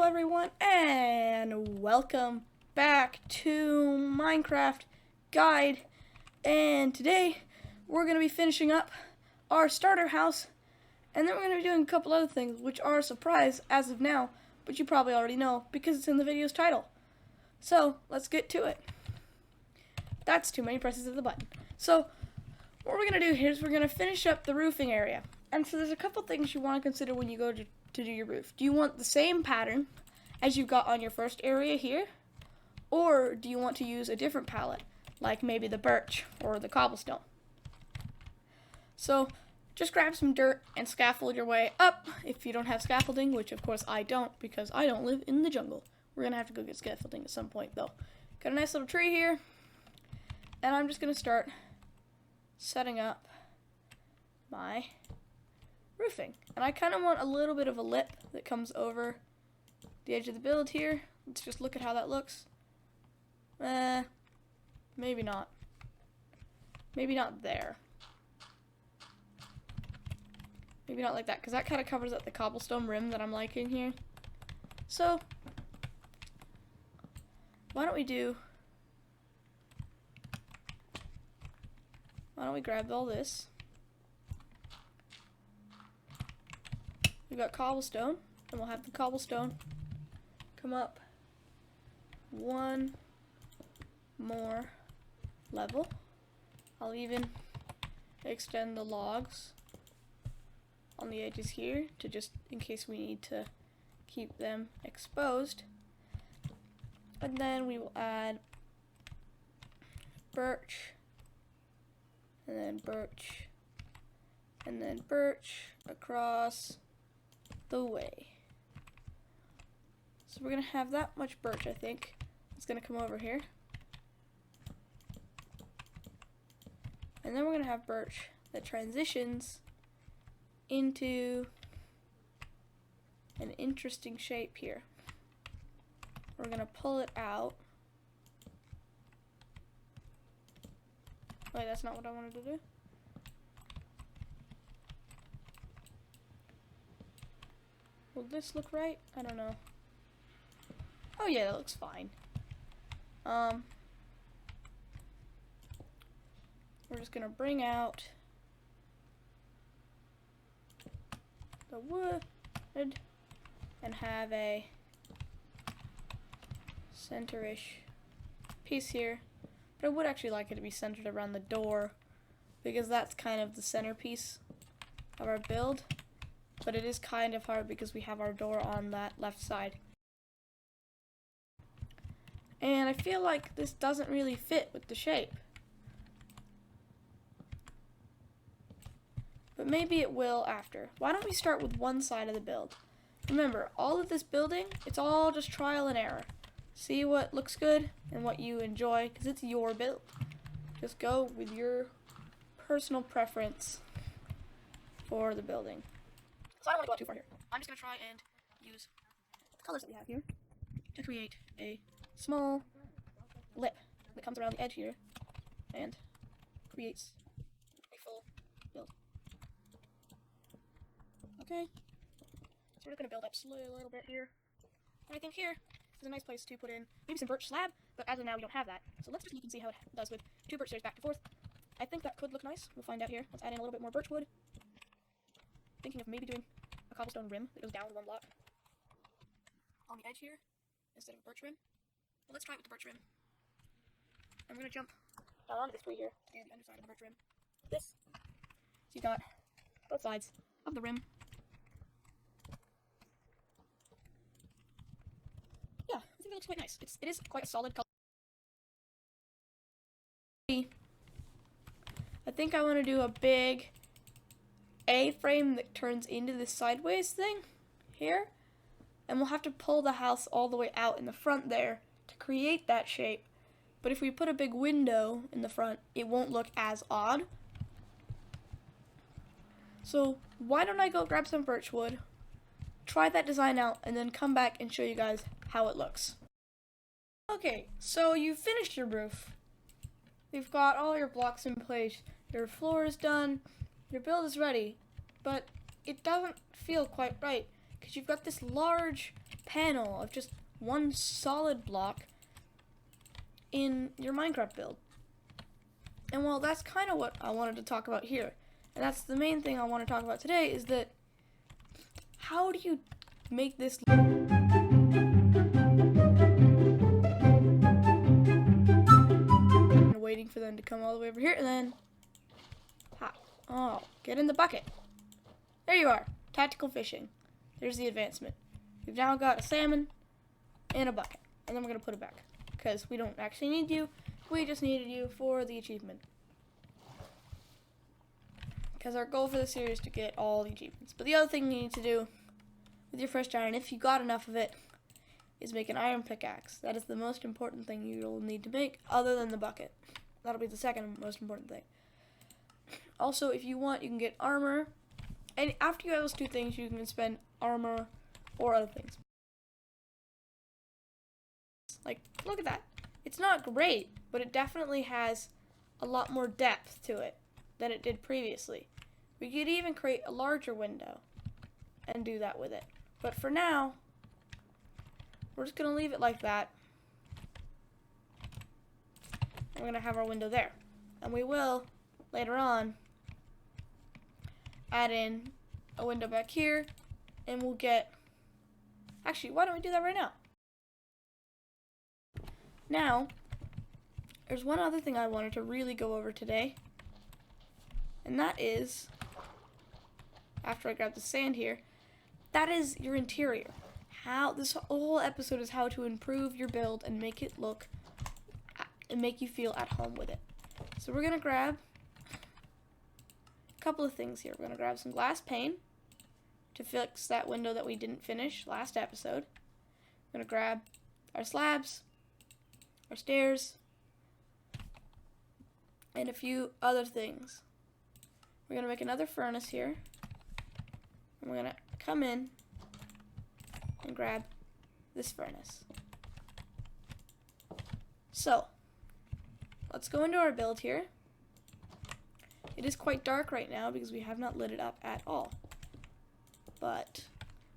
everyone, and welcome back to Minecraft Guide. And today we're going to be finishing up our starter house, and then we're going to be doing a couple other things which are a surprise as of now, but you probably already know because it's in the video's title. So let's get to it. That's too many presses of the button. So what we're going to do here is we're going to finish up the roofing area. And so there's a couple things you want to consider when you go to do your roof. Do you want the same pattern as you got on your first area here? Or do you want to use a different palette, like maybe the birch or the cobblestone? So just grab some dirt and scaffold your way up if you don't have scaffolding, which of course I don't because I don't live in the jungle. We're going to have to go get scaffolding at some point though. Got a nice little tree here, and I'm just going to start setting up my roofing. And I kind of want a little bit of a lip that comes over the edge of the build here. Let's just look at how that looks. Maybe not. Maybe not there. Maybe not like that, because that kind of covers up the cobblestone rim that I'm liking here. So, why don't we grab all this? We've got cobblestone, and we'll have the cobblestone come up one more level. I'll even extend the logs on the edges here to just in case we need to keep them exposed. And then we will add birch, and then birch, and then birch across the way. So we're gonna have that much birch, I think. It's gonna come over here. And then we're gonna have birch that transitions into an interesting shape here. We're gonna pull it out. Wait, that's not what I wanted to do. Will this look right? I don't know. Oh yeah, that looks fine. We're just gonna bring out the wood and have a center-ish piece here. But I would actually like it to be centered around the door because that's kind of the centerpiece of our build. But it is kind of hard because we have our door on that left side. And I feel like this doesn't really fit with the shape. But maybe it will after. Why don't we start with one side of the build? Remember, all of this building, it's all just trial and error. See what looks good and what you enjoy, because it's your build. Just go with your personal preference for the building. So I don't want to go out too far here. I'm just going to try and use the colors that we have here to create a small lip that comes around the edge here and creates a full build. Okay, so we're going to build up slowly a little bit here. And I think here is a nice place to put in maybe some birch slab, but as of now we don't have that. So let's just look and see how it does with two birch stairs back and forth. I think that could look nice. We'll find out here. Let's add in a little bit more birch wood. Thinking of maybe doing a cobblestone rim that goes down one block on the edge here instead of a birch rim. Well, let's try it with the birch rim. I'm going to jump down onto this tree here to do the underside of the birch rim. This. So you've got both sides of the rim. Yeah, I think it looks quite nice. It is quite a solid color. I think I want to do a big A-frame that turns into this sideways thing here, and we'll have to pull the house all the way out in the front there to create that shape. But if we put a big window in the front, it won't look as odd. So why don't I go grab some birch wood, try that design out, and then come back and show you guys how it looks. Okay, so you've finished your roof. You've got all your blocks in place. Your floor is done. Your build is ready. But it doesn't feel quite right because you've got this large panel of just one solid block in your Minecraft build. And well, that's kind of what I wanted to talk about here. And that's the main thing I want to talk about today, is that how do you make this waiting for them to come all the way over here, and then get in the bucket. There you are. Tactical fishing. There's the advancement. We've now got a salmon and a bucket, and then we're going to put it back because we don't actually need you. We just needed you for the achievement, because our goal for the series is to get all the achievements. But the other thing you need to do with your first iron, if you got enough of it, is make an iron pickaxe. That is the most important thing you'll need to make, other than the bucket. That'll be the second most important thing. Also, if you want, you can get armor. And after you have those two things, you can spend armor or other things. Like, look at that. It's not great, but it definitely has a lot more depth to it than it did previously. We could even create a larger window and do that with it. But for now, we're just going to leave it like that. We're going to have our window there. And we will, later on, add in a window back here, and we'll get... Actually, why don't we do that right now? Now, there's one other thing I wanted to really go over today, and that is, after I grab the sand here, that is your interior. How this whole episode is how to improve your build and make it look and make you feel at home with it. So we're gonna grab a couple of things here. We're gonna grab some glass pane to fix that window that we didn't finish last episode. We're gonna grab our slabs, our stairs, and a few other things. We're gonna make another furnace here, and we're gonna come in and grab this furnace. So, let's go into our build here. It is quite dark right now because we have not lit it up at all. But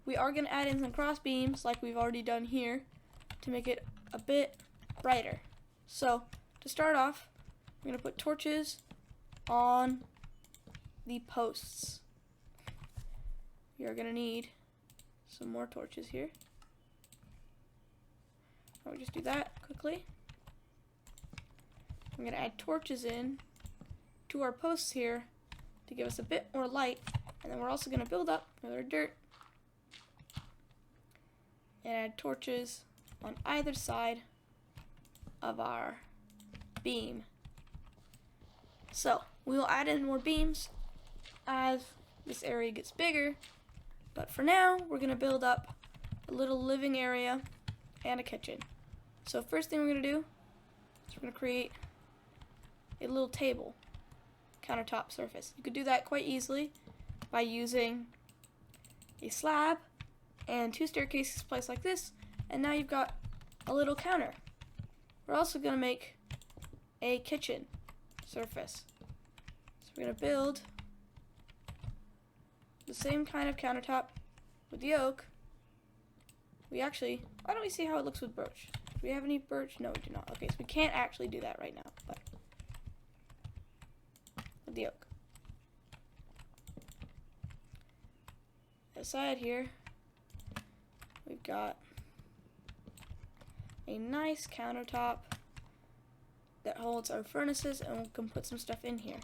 we are going to add in some cross beams like we've already done here to make it a bit brighter. So, to start off, we're going to put torches on the posts. We are going to need some more torches here. I'll just do that quickly. I'm going to add torches in to our posts here to give us a bit more light, and then we're also going to build up another dirt and add torches on either side of our beam. So we will add in more beams as this area gets bigger, but for now we're going to build up a little living area and a kitchen. So first thing we're going to do is we're going to create a little table countertop surface. You could do that quite easily by using a slab and two staircases placed like this, and now you've got a little counter. We're also going to make a kitchen surface. So we're going to build the same kind of countertop with the oak. Why don't we see how it looks with birch? Do we have any birch? No, we do not. Okay, so we can't actually do that right now, but with the oak. Aside here, we've got a nice countertop that holds our furnaces, and we can put some stuff in here.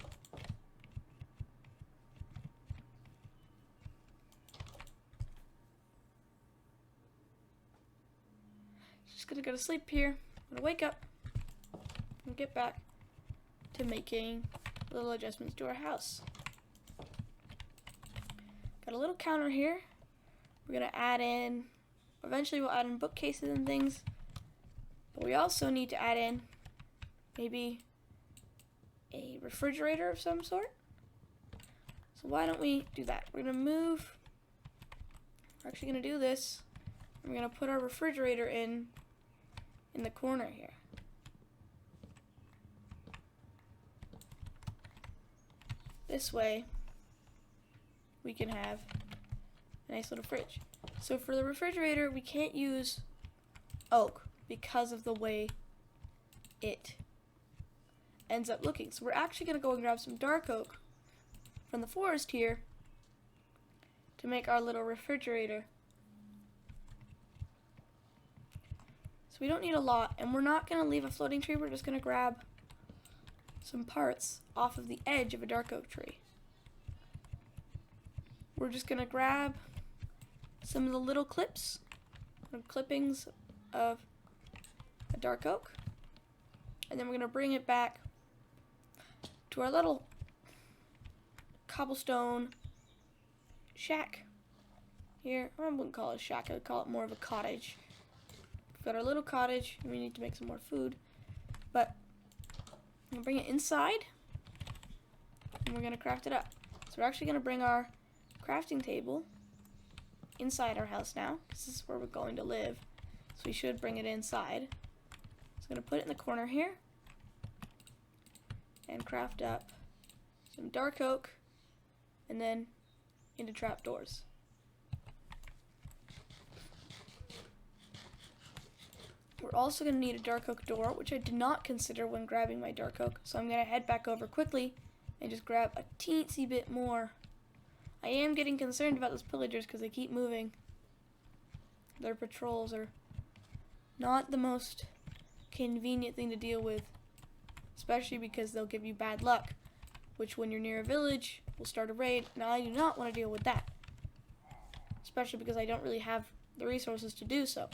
Just gonna go to sleep here. I'm gonna wake up and get back to making little adjustments to our house. Got a little counter here. We're gonna add in, eventually we'll add in bookcases and things, but we also need to add in maybe a refrigerator of some sort. So why don't we do that? We're actually gonna do this. We're gonna put our refrigerator in the corner here. This way we can have a nice little fridge. So for the refrigerator, we can't use oak because of the way it ends up looking. So we're actually going to go and grab some dark oak from the forest here to make our little refrigerator. So we don't need a lot, and we're not going to leave a floating tree. We're just going to grab some parts off of the edge of a dark oak tree. We're just going to grab some of the little clips or clippings of a dark oak, and then we're going to bring it back to our little cobblestone shack here. I wouldn't call it a shack, I would call it more of a cottage. We've got our little cottage, and we need to make some more food, but I'm going to bring it inside, and we're going to craft it up. So we're actually going to bring our crafting table inside our house now, because this is where we're going to live, so we should bring it inside. So I'm going to put it in the corner here, and craft up some dark oak, and then into trapdoors. We're also going to need a dark oak door, which I did not consider when grabbing my dark oak, so I'm going to head back over quickly and just grab a teensy bit more. I am getting concerned about those pillagers because they keep moving. Their patrols are not the most convenient thing to deal with, especially because they'll give you bad luck, which when you're near a village will start a raid, and I do not want to deal with that, especially because I don't really have the resources to do so.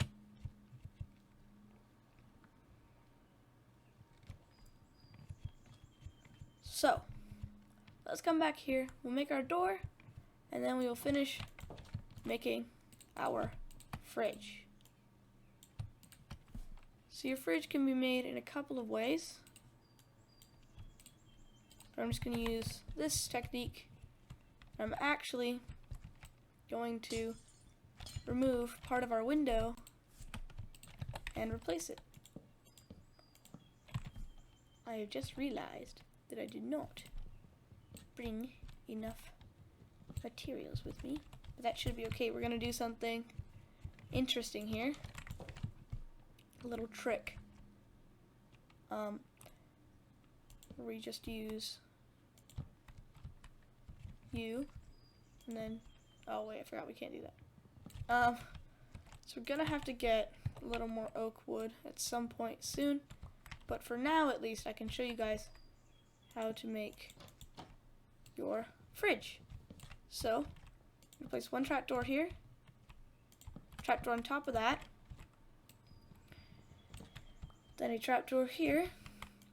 So, let's come back here, we'll make our door, and then we will finish making our fridge. So your fridge can be made in a couple of ways. But I'm just going to use this technique. I'm actually going to remove part of our window and replace it. I have just realized that I did not bring enough materials with me, but that should be okay. We're going to do something interesting here. A little trick. Where we just use you, and then, oh wait, I forgot we can't do that. So we're gonna have to get a little more oak wood at some point soon, but for now at least I can show you guys how to make your fridge. So, I'm gonna place one trapdoor here, trapdoor on top of that, then a trapdoor here.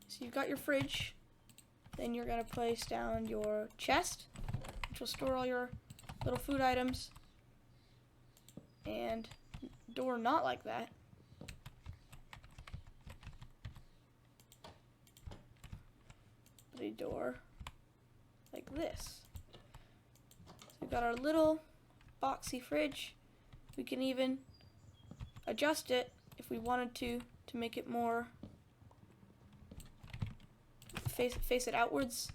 So you've got your fridge, then you're gonna place down your chest, which will store all your little food items, and door not like that. But a door like this. So we've got our little boxy fridge. We can even adjust it if we wanted to make it more face it outwards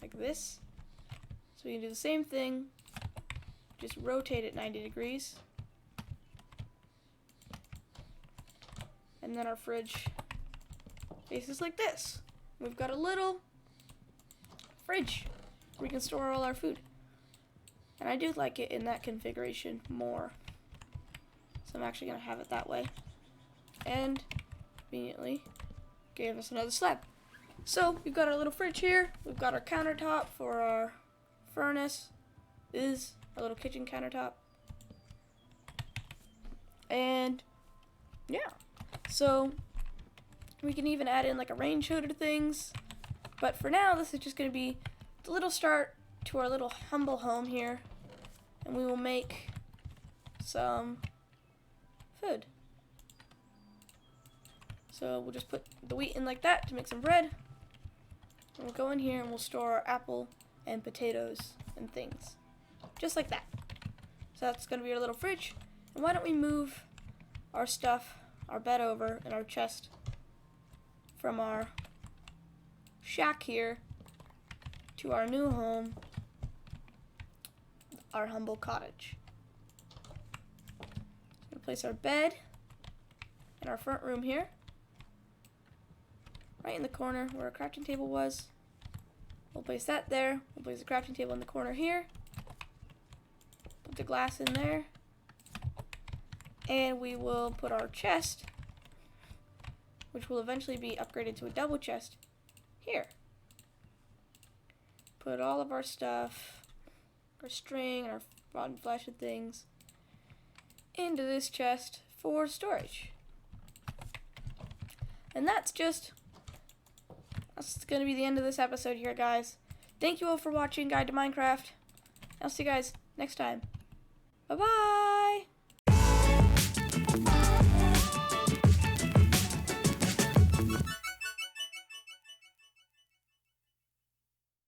like this. So we can do the same thing, just rotate it 90 degrees, and then our fridge faces like this. We've got a little fridge where we can store all our food, and I do like it in that configuration more, so I'm actually going to have it that way, and conveniently gave us another slab. So we've got our little fridge here, we've got our countertop for our furnace, is our little kitchen countertop, and yeah, so we can even add in like a rain shooter to things, but for now this is just going to be the little start to our little humble home here, and we will make some food. So we'll just put the wheat in like that to make some bread, and we'll go in here and we'll store our apple and potatoes and things, just like that. So that's going to be our little fridge. And why don't we move our stuff, our bed over, and our chest from our shack here to our new home, our humble cottage. place our bed in our front room here. Right in the corner where our crafting table was. We'll place that there. We'll place the crafting table in the corner here. Put the glass in there. And we will put our chest, which will eventually be upgraded to a double chest, here. Put all of our stuff, our string, our rotten flesh and things, into this chest for storage. And that's going to be the end of this episode here, guys. Thank you all for watching Guide to Minecraft. I'll see you guys next time. Bye-bye!